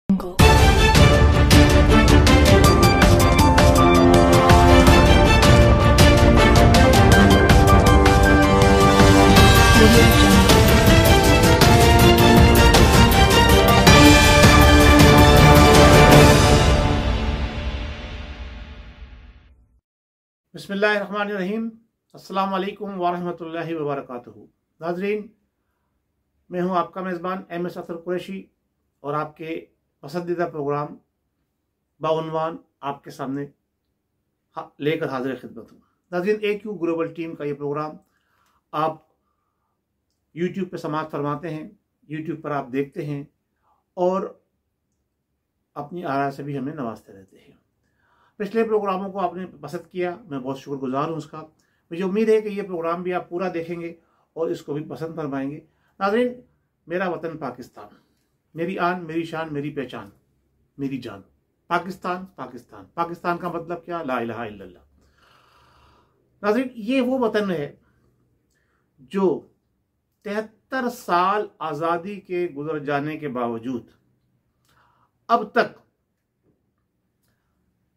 बिस्मिल्लाहिर्रहमानिर्रहीम। अस्सलाम वालेकुम वरहमतुल्लाहि वबरकातुहू। नाज़रीन, मैं हूं आपका मेज़बान एम एस असर कुरैशी और आपके पसंदीदा प्रोग्राम बाउनवान आपके सामने लेकर हाजिर खिदमत हूँ। नाज़रीन, AQ ग्लोबल टीम का ये प्रोग्राम आप यूट्यूब पर समाअत फरमाते हैं, यूट्यूब पर आप देखते हैं और अपनी आरा से भी हमें नवाजते रहते हैं। पिछले प्रोग्रामों को आपने पसंद किया, मैं बहुत शुक्रगुजार हूँ उसका। मुझे उम्मीद है कि ये प्रोग्राम भी आप पूरा देखेंगे और इसको भी पसंद फरमाएंगे। नाज़रीन, मेरा वतन पाकिस्तान, मेरी आन, मेरी शान, मेरी पहचान, मेरी जान। पाकिस्तान पाकिस्तान पाकिस्तान का मतलब क्या? ला इलाहा इल्लल्लाह। नाज़रीन, ये वो वतन है जो 73 साल आज़ादी के गुजर जाने के बावजूद अब तक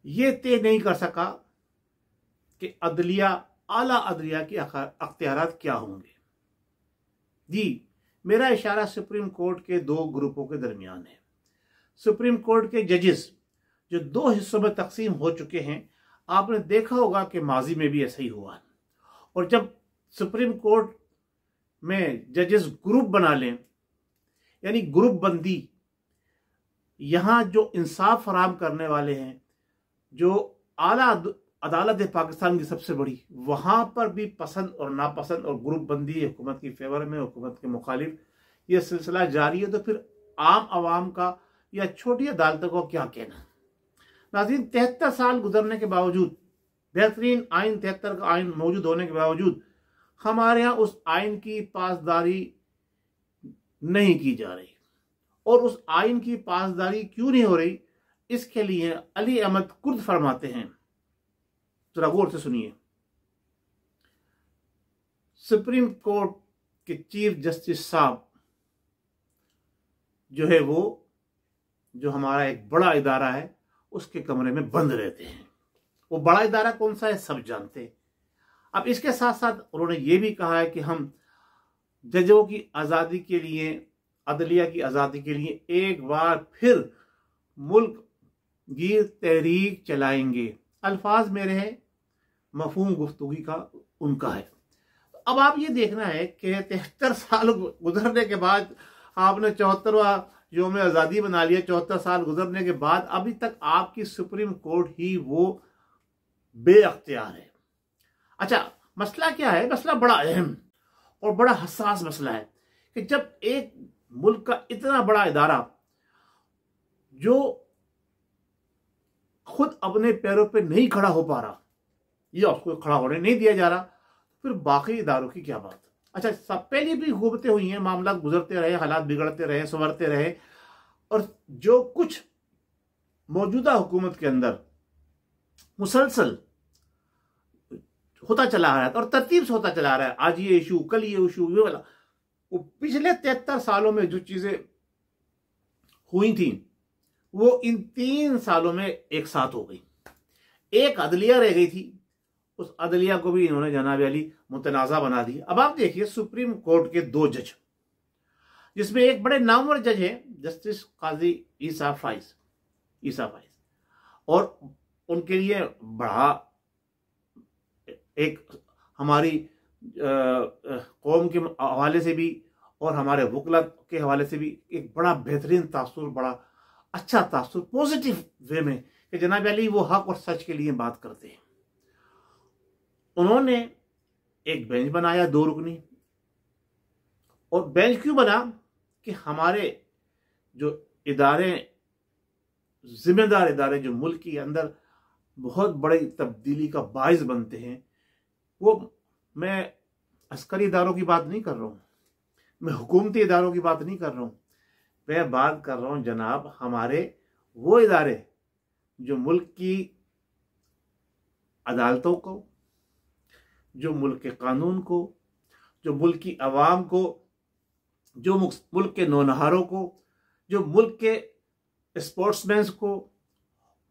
ये तय नहीं कर सका कि अदलिया, आला अदलिया की अख्तियारात क्या होंगे। जी, मेरा इशारा सुप्रीम कोर्ट के दो ग्रुपों के दरमियान है। सुप्रीम कोर्ट के जजेस जो दो हिस्सों में तकसीम हो चुके हैं, आपने देखा होगा कि माजी में भी ऐसा ही हुआ। और जब सुप्रीम कोर्ट में जजेस ग्रुप बना लें, यानी ग्रुप बंदी, यहां जो इंसाफ फराहम करने वाले हैं, जो आला अदालत है पाकिस्तान की सबसे बड़ी, वहां पर भी पसंद और नापसंद और ग्रुप बंदी, हुकूमत की फेवर में, हुकूमत के मुखालिफ, ये सिलसिला जारी है। तो फिर आम आवाम का या छोटी अदालतों को क्या कहना। नाज़रीन, 73 साल गुजरने के बावजूद, बेहतरीन आइन 73 का आइन मौजूद होने के बावजूद हमारे यहाँ उस आइन की पासदारी नहीं की जा रही। और उस आइन की पासदारी क्यों नहीं हो रही, इसके लिए अली अहमद कुर्द फरमाते हैं, जरा गौर से सुनिए। सुप्रीम कोर्ट के चीफ जस्टिस साहब जो है, वो जो हमारा एक बड़ा इदारा है, उसके कमरे में बंद रहते हैं। वो बड़ा इदारा कौन सा है सब जानते हैं। अब इसके साथ साथ उन्होंने ये भी कहा है कि हम जजों की आज़ादी के लिए, अदलिया की आज़ादी के लिए एक बार फिर मुल्क गिर तहरीक चलाएंगे। अल्फाज मेरे हैं, मफहूम गुफ्तगू का उनका है। अब आप ये देखना है कि 73 साल गुजरने के बाद आपने 74वां यौम आज़ादी बना लिया। 74 साल गुजरने के बाद अभी तक आपकी सुप्रीम कोर्ट ही वो बेअख्तियार है। अच्छा, मसला क्या है? मसला बड़ा अहम और बड़ा हसास मसला है कि जब एक मुल्क का इतना बड़ा इदारा जो खुद अपने पैरों पे नहीं खड़ा हो पा रहा या उसको खड़ा होने नहीं दिया जा रहा, फिर बाकी इदारों की क्या बात। अच्छा, सब पहले भी हुकूमतें हुई हैं, मामला गुजरते रहे, हालात बिगड़ते रहे, संवरते रहे, और जो कुछ मौजूदा हुकूमत के अंदर मुसलसल होता चला आ रहा है और तरतीब से होता चला आ रहा है, आज ये इशू, कल ये इशू, ये वाला, वो पिछले 73 सालों में जो चीजें हुई थी वो इन 3 सालों में एक साथ हो गई। एक अदलिया रह गई थी, उस अदलिया को भी इन्होंने जनाब अली मुतनाज़ा बना दिया। अब आप देखिए, सुप्रीम कोर्ट के 2 जज, जिसमें एक बड़े नामवर जज है जस्टिस काजी ईसा फाइज, और उनके लिए बड़ा एक हमारी कौम के हवाले से भी और हमारे वकला के हवाले से भी एक बड़ा बेहतरीन तासुर, बड़ा अच्छा तासुर, पॉजिटिव वे में, कि जनाब अली वो हक और सच के लिए बात करते हैं। उन्होंने एक बेंच बनाया 2 रुकनी। और बेंच क्यों बना? कि हमारे जो इदारे, जिम्मेदार इदारे जो मुल्क के अंदर बहुत बड़ी तब्दीली का बाइस बनते हैं, वो, मैं अस्करी इदारों की बात नहीं कर रहा हूं, मैं हुकूमती इदारों की बात नहीं कर रहा हूं, मैं बात कर रहा हूं जनाब हमारे वो इदारे जो मुल्क की अदालतों को, जो मुल्क के कानून को, जो मुल्क की आवाम को, जो मुल्क के नौनहारों को, जो मुल्क के स्पोर्ट्समैन को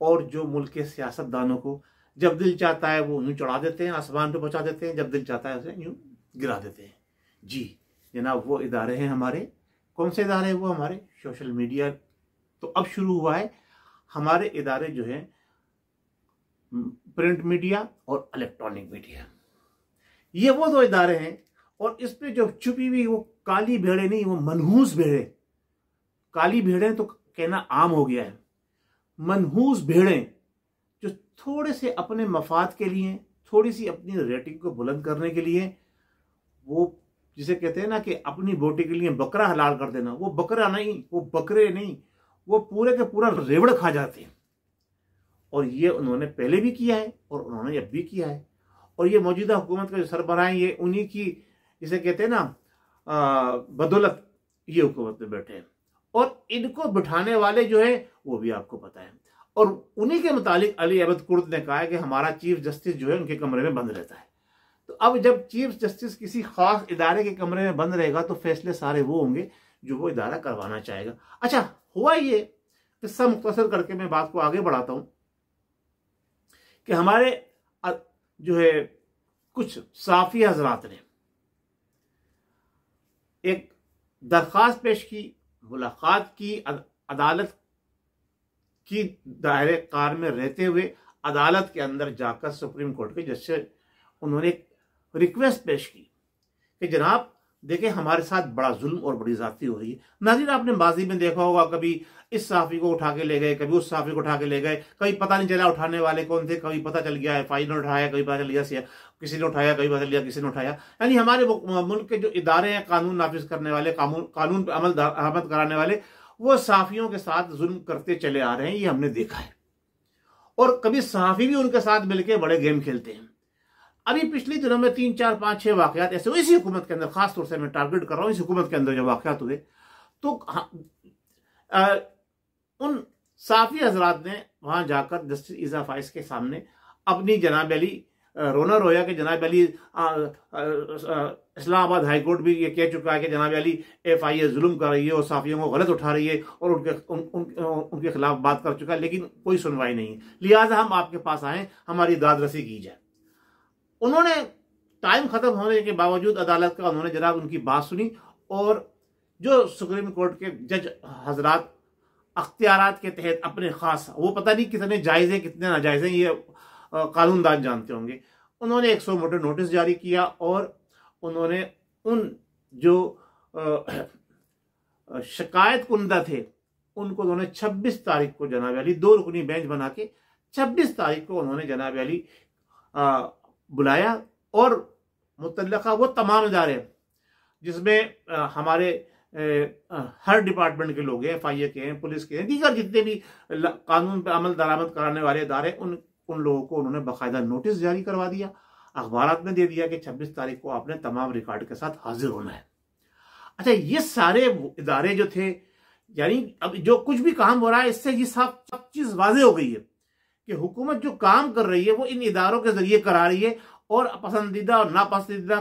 और जो मुल्क के सियासतदानों को जब दिल चाहता है वो यूं चढ़ा देते हैं, आसमान पे पहुंचा देते हैं, जब दिल चाहता है उसे यूं गिरा देते हैं। जी जनाब, वो इदारे हैं हमारे। कौन से इदारे हैं वो? हमारे सोशल मीडिया। तो अब शुरू हुआ है हमारे इदारे जो हैं प्रिंट मीडिया और इलेक्ट्रॉनिक मीडिया। ये वो दो इदारे हैं, और इस पे जो छुपी हुई वो काली भेड़ें नहीं, वो मनहूस भेड़ें। काली भेड़ें तो कहना आम हो गया है, मनहूस भेड़ें जो थोड़े से अपने मफाद के लिए, थोड़ी सी अपनी रेटिंग को बुलंद करने के लिए, वो जिसे कहते हैं ना कि अपनी बोटी के लिए बकरा हलाल कर देना, वो बकरा नहीं, वो बकरे नहीं, वो पूरे के पूरा रेवड़ खा जाते हैं। और ये उन्होंने पहले भी किया है और उन्होंने अब भी किया है। और ये मौजूदा हुकूमत का जो सरबराह है, ये उन्हीं की जिसे कहते हैं ना बदौलत ये हुकूमत में बैठे हैं। और इनको बिठाने वाले जो है वो भी आपको पता है। और उन्हीं के मुतालिक अली अहमद कुर्द ने कहा है कि हमारा चीफ जस्टिस जो है उनके कमरे में बंद रहता है। तो अब जब चीफ जस्टिस किसी खास इदारे के कमरे में बंद रहेगा तो फैसले सारे वो होंगे जो वो इदारा करवाना चाहेगा। अच्छा, हुआ ये किस्सा मुख्तसर करके मैं बात को आगे बढ़ाता हूं कि हमारे जो है कुछ साफी हजरात ने एक दरख्वास्त पेश की, मुलाकात की, अदालत की दायरे कार में रहते हुए अदालत के अंदर जाकर सुप्रीम कोर्ट के जज से उन्होंने एक रिक्वेस्ट पेश की कि जनाब देखें, हमारे साथ बड़ा जुल्म और बड़ी ज्यादती हो रही है। नाज़रीन, आपने माजी में देखा होगा, कभी इस साफी को उठा के ले गए, कभी उस साफी को उठा के ले गए, कभी पता नहीं चला उठाने वाले कौन थे, कभी पता चल गया FI ने उठाया, कभी पता चल गया किसी ने उठाया, कभी पता चल गया किसी ने उठाया। यानी हमारे मुल्क के जो इदारे हैं कानून नाफिज करने वाले, कानून पर अमल कराने वाले, वो साफियों के साथ जुल्म करते चले आ रहे हैं, ये हमने देखा है। और कभी सहाफी भी उनके साथ मिलकर बड़े गेम खेलते हैं। अभी पिछले दिनों में 3, 4, 5, 6 वाकयात ऐसे इसी हुकूमत के अंदर, खासतौर से मैं टारगेट कर रहा हूं इस हुकूमत के अंदर जो वाकयात हुए, तो उन साफी हजरात ने वहां जाकर जस्टिस ईसा फाइज के सामने अपनी जनाब अली रोना रोया कि जनाब अली इस्लामाबाद हाईकोर्ट भी ये कह चुका है कि जनाब अली FI जुल्म कर रही है और साफियों को गलत उठा रही है और उनके खिलाफ बात कर चुका है, लेकिन कोई सुनवाई नहीं है, लिहाजा हम आपके पास आए, हमारी दाद रसी की जाए। उन्होंने टाइम खत्म होने के बावजूद अदालत का उन्होंने जनाब उनकी बात सुनी, और जो सुप्रीम कोर्ट के जज हजरात अख्तियारात के तहत अपने खास, वो पता नहीं कितने जायज़ हैं कितने नाजायज़ हैं, ये कानूनदान जानते होंगे, उन्होंने 100 मोटर नोटिस जारी किया और उन्होंने उन जो शिकायत कुंदा थे उनको उन्होंने 26 तारीख को जनाब अली 2 रुकनी बेंच बना के 26 तारीख को उन्होंने जनाब अली बुलाया, और मुतल्लका वो तमाम इदारे जिसमें हमारे हर डिपार्टमेंट के लोग हैं, FI के हैं, पुलिस के हैं, दीगर जितने भी कानून पर अमल दरामद कराने वाले इदारे, उन लोगों को उन्होंने बाकायदा नोटिस जारी करवा दिया, अखबारात में दे दिया कि 26 तारीख को आपने तमाम रिकॉर्ड के साथ हाजिर होना है। अच्छा, ये सारे इदारे जो थे, यानी अब जो कुछ भी काम हो रहा है इससे ये सब चीज वाज़ेह हो गई है कि हुकूमत जो काम कर रही है वो इन इदारों के जरिए करा रही है, और पसंदीदा और नापसंदीदा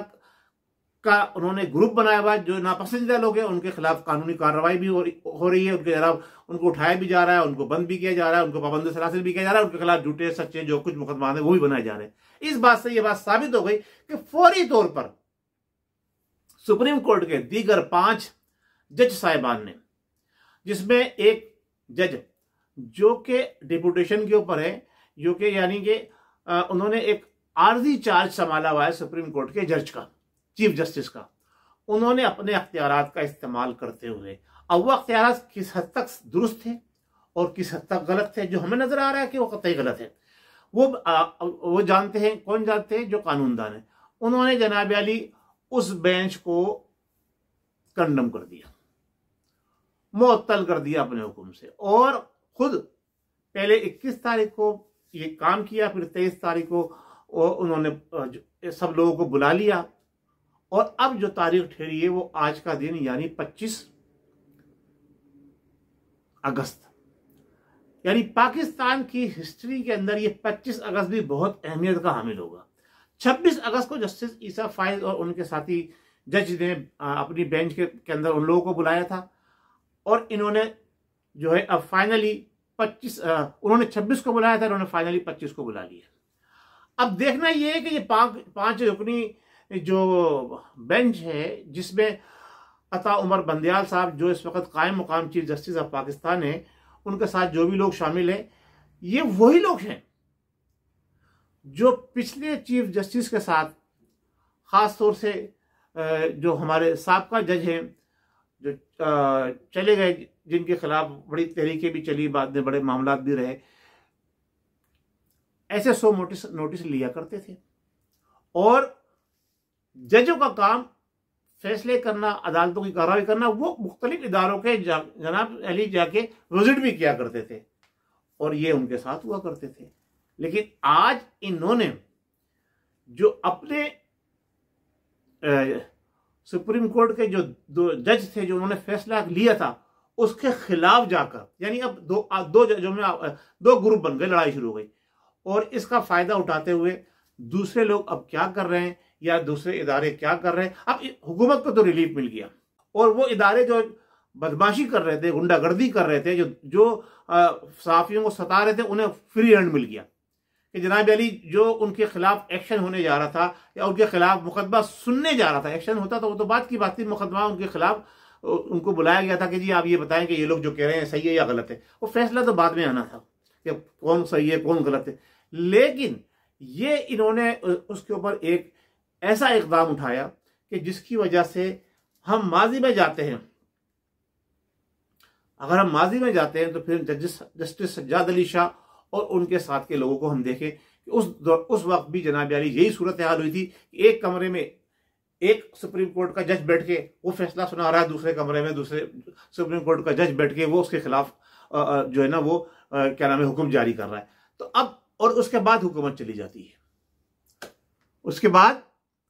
का उन्होंने ग्रुप बनाया हुआ है। जो नापसंदीदा लोग हैं उनके खिलाफ कानूनी कार्रवाई भी हो रही है, उनके खिलाफ उनको उठाया भी जा रहा है, उनको बंद भी किया जा रहा है, उनको पाबंद सलासिल भी किया जा रहा है, उनके खिलाफ झूठे सच्चे जो कुछ मुकदमा है वो भी बनाए जा रहे हैं। इस बात से यह बात साबित हो गई कि फौरी तौर पर सुप्रीम कोर्ट के दीगर 5 जज साहिबान ने, जिसमें एक जज जो कि डिप्यूटेशन के ऊपर है, जो कि यानी कि उन्होंने एक आर्जी चार्ज संभाला हुआ है सुप्रीम कोर्ट के जज का, चीफ जस्टिस का, उन्होंने अपने अख्तियारात का इस्तेमाल करते हुए, अब वो अख्तियारात किस हद तक दुरुस्त थे और किस हद तक गलत थे, जो हमें नजर आ रहा है कि वो कतई गलत है, वो जानते हैं। कौन जानते हैं? जो कानूनदान है। उन्होंने जनाब अली उस बेंच को कंडम कर दिया, मुअत्तल कर दिया अपने हुक्म से, और खुद पहले 21 तारीख को ये काम किया, फिर 23 तारीख को उन्होंने सब लोगों को बुला लिया, और अब जो तारीख ठहरी है वो आज का दिन यानी 25 अगस्त, यानी पाकिस्तान की हिस्ट्री के अंदर ये 25 अगस्त भी बहुत अहमियत का हामिल होगा। 26 अगस्त को जस्टिस ईसा फाइज और उनके साथी जज ने अपनी बेंच के अंदर उन लोगों को बुलाया था, और इन्होंने जो है अब फाइनली 25, उन्होंने 26 को बुलाया था, उन्होंने फाइनली 25 को बुला लिया। अब देखना यह है कि ये पांच रुकनी जो बेंच है, जिसमें अता उमर बंदयाल साहब जो इस वक्त कायम मुकाम चीफ जस्टिस ऑफ पाकिस्तान है, उनके साथ जो भी लोग शामिल हैं, ये वही लोग हैं जो पिछले चीफ जस्टिस के साथ, खास तौर से जो हमारे साबका जज हैं जो चले गए, जिनके खिलाफ बड़ी तहरीकें भी चली, बाद में बड़े मामला भी रहे, ऐसे 100 नोटिस लिया करते थे। और जजों का काम फैसले करना, अदालतों की कार्रवाई करना, वो मुख्तलिफ इदारों के जनाब अली जाके विजिट भी किया करते थे, और ये उनके साथ हुआ करते थे। लेकिन आज इन्होंने जो अपने सुप्रीम कोर्ट के जो दो जज थे, जो उन्होंने फैसला लिया था, उसके खिलाफ जाकर, यानी अब दो जजों में 2 ग्रुप बन गए, लड़ाई शुरू हो गई। और इसका फायदा उठाते हुए दूसरे लोग अब क्या कर रहे हैं, या दूसरे इदारे क्या कर रहे हैं, अब हुकूमत को तो रिलीफ मिल गया, और वो इदारे जो बदमाशी कर रहे थे, गुंडागर्दी कर रहे थे, जो सहाफियों को सता रहे थे, उन्हें फ्री हैंड मिल गया कि जनाब अली जो उनके खिलाफ एक्शन होने जा रहा था, या उनके खिलाफ मुकदमा सुनने जा रहा था, एक्शन होता तो वो तो बात की बात थी, मुकदमा उनके खिलाफ उनको बुलाया गया था कि जी आप ये बताएं कि ये लोग जो कह रहे हैं सही है या गलत है। वो फैसला तो बाद में आना था कि कौन सही है कौन गलत है। लेकिन ये इन्होंने उसके ऊपर एक ऐसा इकदाम उठाया कि जिसकी वजह से हम माजी में जाते हैं, अगर हम माजी में जाते हैं तो फिर जस्टिस सज्जाद अली शाह और उनके साथ के लोगों को हम देखें कि उस वक्त भी जनाब अली यही सूरत हाल हुई थी कि एक कमरे में एक सुप्रीम कोर्ट का जज बैठ के वो फैसला सुना रहा है, दूसरे कमरे में दूसरे सुप्रीम कोर्ट का जज बैठ के वो उसके खिलाफ जो है ना वो क्या नाम है हुक्म जारी कर रहा है। तो अब और उसके बाद हुकूमत चली जाती है, उसके बाद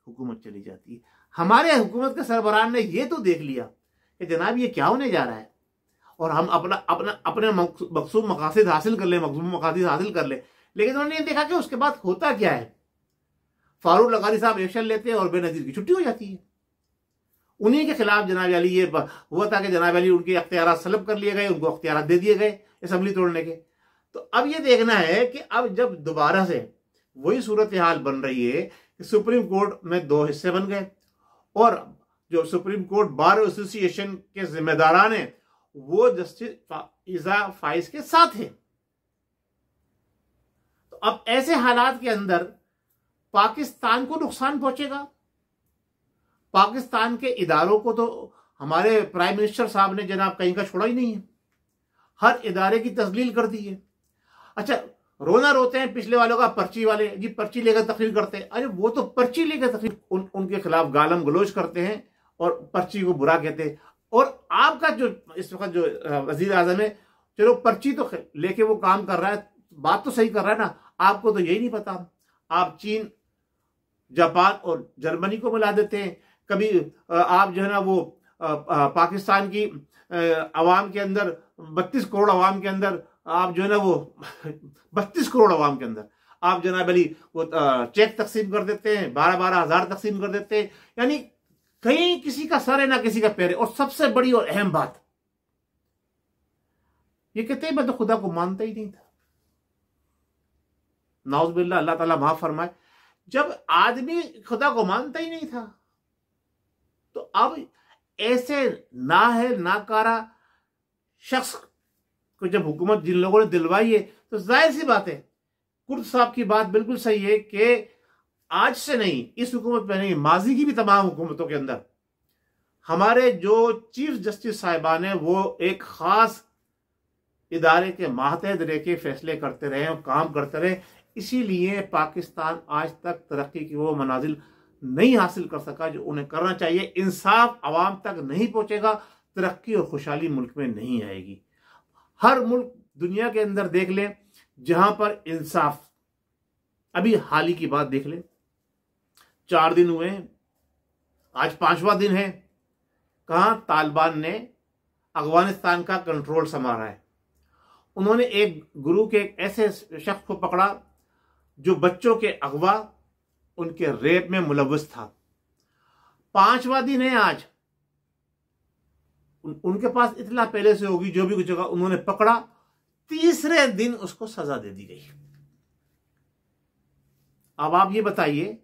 हुकूमत चली जाती है। हमारे हुकूमत के सरबराह ने ये तो देख लिया कि जनाब ये क्या होने जा रहा है, और हम अपने मकसूद मकासद हासिल कर ले, लेकिन उन्होंने ये देखा कि उसके बाद होता क्या है। फारूक लगारी साहब एक्शन लेते हैं और बेनजीर की छुट्टी हो जाती है। उन्हीं के खिलाफ जनाब अली ये हुआ था कि जनाब अली उनके अख्तियार सलब कर लिए गए, उनको अख्तियार दे दिए गए असम्बली तोड़ने के। तो अब ये देखना है कि अब जब दोबारा से वही सूरत हाल बन रही है कि सुप्रीम कोर्ट में 2 हिस्से बन गए, और जो सुप्रीम कोर्ट बार एसोसिएशन के जिम्मेदारान हैं वो जस्टिस इजा फाइज के साथ है। तो अब ऐसे हालात के अंदर पाकिस्तान को नुकसान पहुंचेगा। पाकिस्तान के इदारों को तो हमारे प्राइम मिनिस्टर साहब ने जनाब कहीं का छोड़ा ही नहीं है, हर इदारे की तस्लील कर दी है। अच्छा, रोना रोते हैं पिछले वालों का, पर्ची वाले जी पर्ची लेकर तकरीर करते हैं। अरे वो तो पर्ची लेकर तकरीर उनके खिलाफ गालम गलोच करते हैं और पर्ची को बुरा कहते हैं। और आपका जो इस वक्त जो वजीर आजम है, चलो पर्ची तो लेके वो काम कर रहा है, बात तो सही कर रहा है ना, आपको तो यही नहीं पता। आप चीन, जापान और जर्मनी को मिला देते हैं। कभी आप जो है ना वो पाकिस्तान की अवाम के अंदर 32 करोड़ अवाम के अंदर आप जो है ना वो 32 करोड़ अवाम के अंदर आप जनाब अली वो चेक तकसीम कर देते हैं, 12-12 हज़ार तकसीम कर देते हैं। यानी कहीं किसी का सर है ना किसी का पैर है। और सबसे बड़ी और अहम बात ये कहते हैं मैं तो खुदा को मानता ही नहीं था। नाउज़ बिल्लाह, अल्लाह ताला माफ फरमाए। जब आदमी खुदा को मानता ही नहीं था तो अब ऐसे ना है नाकारा शख्स को जब हुकूमत जिन लोगों ने दिलवाई है तो जाहिर सी बात है, कुर्द साहब की बात बिल्कुल सही है कि आज से नहीं, इस हुकूमत में नहीं, माजी की भी तमाम हुकूमतों के अंदर हमारे जो चीफ जस्टिस साहिबान है वो एक खास इदारे के मातहत रह के फैसले करते रहे और काम करते रहे। इसीलिए पाकिस्तान आज तक तरक्की की वो मनाजिल नहीं हासिल कर सका जो उन्हें करना चाहिए। इंसाफ आवाम तक नहीं पहुंचेगा, तरक्की और खुशहाली मुल्क में नहीं आएगी। हर मुल्क दुनिया के अंदर देख लें जहां पर इंसाफ, अभी हाल ही की बात देख लें, 4 दिन हुए, आज 5वां दिन है, कहां तालिबान ने अफगानिस्तान का कंट्रोल संभाला है। उन्होंने एक गुरु के एक ऐसे शख्स को पकड़ा जो बच्चों के अगवा, उनके रेप में मुलव्वस था। 5वां दिन है आज, उनके पास इतना पहले से होगी, जो भी कुछ होगा उन्होंने पकड़ा, तीसरे दिन उसको सजा दे दी गई। अब आप ये बताइए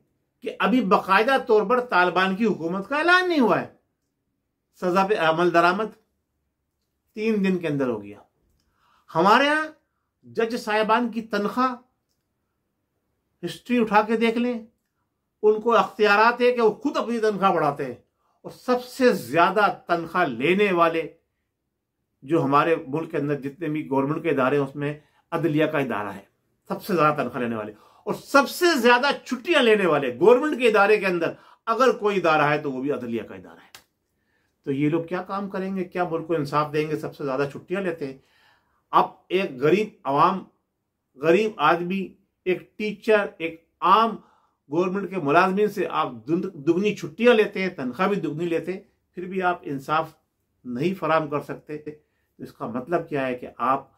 कि अभी बाकायदा तौर पर तालिबान की हुकूमत का ऐलान नहीं हुआ है, सजा पे अमल दरामद 3 दिन के अंदर हो गया। हमारे यहां जज साहिबान की तनख्वाह हिस्ट्री उठा के देख लें, उनको अख्तियारात है कि वो खुद अपनी तनख्वाह बढ़ाते हैं। और सबसे ज्यादा तनख्वाह लेने वाले जो हमारे मुल्क के अंदर जितने भी गवर्नमेंट के इदारे हैं उसमें अदलिया का इदारा है, सबसे ज्यादा तनख्वाह लेने वाले। और सबसे ज्यादा छुट्टियां लेने वाले गवर्नमेंट के इदारे के अंदर अगर कोई इदारा है तो वो भी अदलिया का इदारा है। तो ये लोग क्या काम करेंगे, क्या मुल्क को इंसाफ देंगे? सबसे ज्यादा छुट्टियां लेते हैं। अब एक गरीब आवाम, गरीब आदमी, एक टीचर, एक आम गवर्नमेंट के मुलाजमीन से आप दुगनी छुट्टियां लेते हैं, तनख्वाह भी दुगनी लेते हैं, फिर भी आप इंसाफ नहीं फराहम कर सकते। तो इसका मतलब क्या है कि आप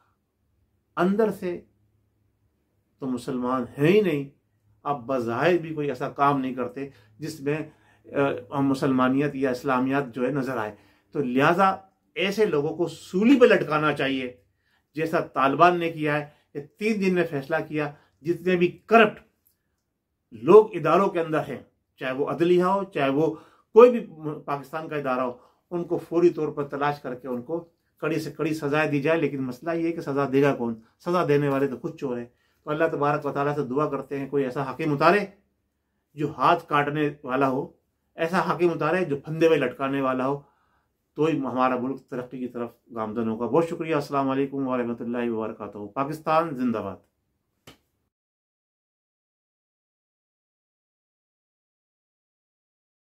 अंदर से तो मुसलमान हैं ही नहीं, आप बज़ाहिर भी कोई ऐसा काम नहीं करते जिसमें मुसलमानियत या इस्लामियत जो है नजर आए। तो लिहाजा ऐसे लोगों को सूली पे लटकाना चाहिए, जैसा तालिबान ने किया है। 3 दिन में फैसला किया, जितने भी करप्ट लोग इदारों के अंदर हैं, चाहे वो अदलिया हो, चाहे वो कोई भी पाकिस्तान का इदारा हो, उनको फौरी तौर पर तलाश करके उनको कड़ी से कड़ी सजाएं दी जाए। लेकिन मसला ये है कि सजा देगा कौन? सजा देने वाले तो खुद चोर है। तो अल्लाह तबारक व तआला से दुआ करते हैं कोई ऐसा हाकिम उतारे जो हाथ काटने वाला हो, ऐसा हाकिम उतारे जो फंदे में लटकाने वाला हो, तो ही हमारा मुल्क तरक्की की तरफ गामजन होगा। बहुत शुक्रिया। अस्सलाम वालेकुम व रहमतुल्लाहि व बरकातहू। पाकिस्तान जिंदाबाद।